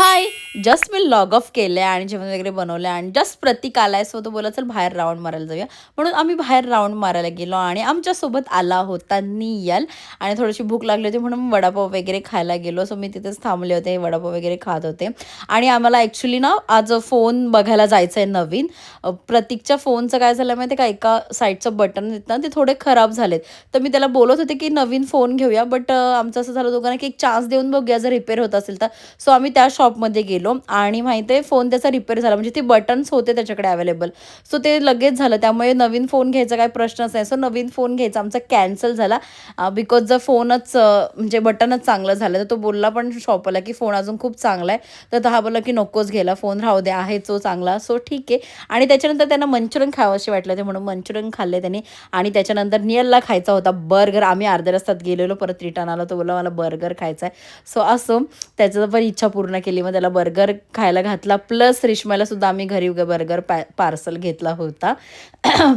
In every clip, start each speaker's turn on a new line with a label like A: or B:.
A: High. Just me log of केलं आणि जेवण वगैरे बनवलं आणि जस्ट प्रतीक आलाय, सो तो बोलला चल बाहेर राउंड मारायला जाऊया. म्हणून आम्ही बाहेर राउंड मारायला गेलो आणि आमच्यासोबत आला होता नियल. आणि थोडीशी भूक लागली होती म्हणून वडापाव वगैरे खायला गेलो. सो मी तिथेच थांबले होते, वडापाव वगैरे खात होते. आणि आम्हाला ॲक्च्युली ना आज फोन बघायला जायचं आहे नवीन. प्रतीकच्या फोनचं काय झालं माहिती आहे का, एका साईडचं बटन आहेत ना ते थोडे खराब झालेत. तर मी त्याला बोलत होते की नवीन फोन घेऊया, बट आमचं असं झालं दोघांना की एक चान्स देऊन बघूया जर रिपेअर होत असेल तर. सो आम्ही त्या शॉपमध्ये गेलो आणि माहिती आहे फोन त्याचा रिपेअर झाला, म्हणजे ते बटन्स होते त्याच्याकडे अवेलेबल. सो ते लगेच झालं, त्यामुळे नवीन फोन घ्यायचा काही प्रश्नच नाही. सो नवीन फोन घ्यायचा आमचा कॅन्सल झाला बिकॉज जर फोनच म्हणजे बटनच चांगलं झालं. तर तो बोलला पण शॉपवाला की फोन अजून खूप चांगला आहे. तर हा बोलला की नकोच घ्यायला फोन, राहू दे आहे तो चांगला. सो ठीक आहे. आणि त्याच्यानंतर त्यांना मंचुरियन खावंसे वाटलं ते म्हणून मंचुरियन खाल्ले त्यांनी. आणि त्याच्यानंतर नियलला खायचा होता बर्गर. आम्ही अर्ध्या रस्त्यात गेलेलो, परत रिटर्न आलो. तो बोलला मला बर्गर खायचा आहे. सो असं त्याचं पण इच्छा पूर्ण केली. मग त्याला बर्गर खायला घातला, प्लस रिश्माला सुद्धा आम्ही घरी बर्गर पार्सल घेतला होता.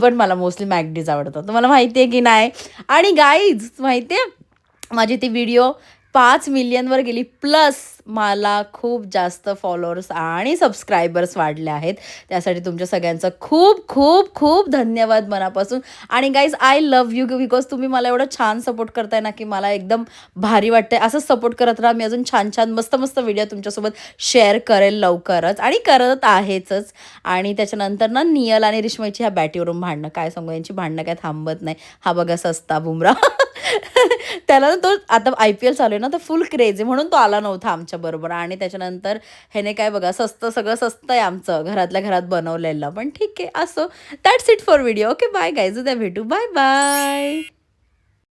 A: पण मला मोस्टली मॅकडीज आवडतं, तुम्हाला माहिती आहे की नाही. आणि गाईज माहिती आहे माझी ती व्हिडिओ 5 मिलियनवर गेली, प्लस मला खूप जास्त फॉलोअर्स आणि सबस्क्रायबर्स वाढले आहेत. त्यासाठी तुमच्या सगळ्यांचं खूप खूप खूप धन्यवाद मनापासून. आणि guys I love you because तुम्ही मला एवढं छान सपोर्ट करताय ना की मला एकदम भारी वाटतंय. असंच सपोर्ट करत राहा. मी अजून छान छान मस्त मस्त व्हिडिओ तुमच्यासोबत शेअर करेल लवकरच, आणि करत आहेच. आणि त्याच्यानंतर ना नियल आणि रिश्माची ह्या बॅटीवरून भांडणं, काय सांगू, यांची भांडणं काय थांबत नाही. हा बघा सस्ता बुमरा. त्याला ना तो आता IPL चालू आहे ना, तर फुल क्रेज आहे म्हणून तो आला नव्हता आमच्याबरोबर. आणि त्याच्यानंतर ह्याने काय बघा सगळं सस्त आहे आमचं घरातल्या घरात बनवलेलं. पण ठीक आहे असो. That's it for video. Okay bye guys, उद्या भेटू. Bye bye.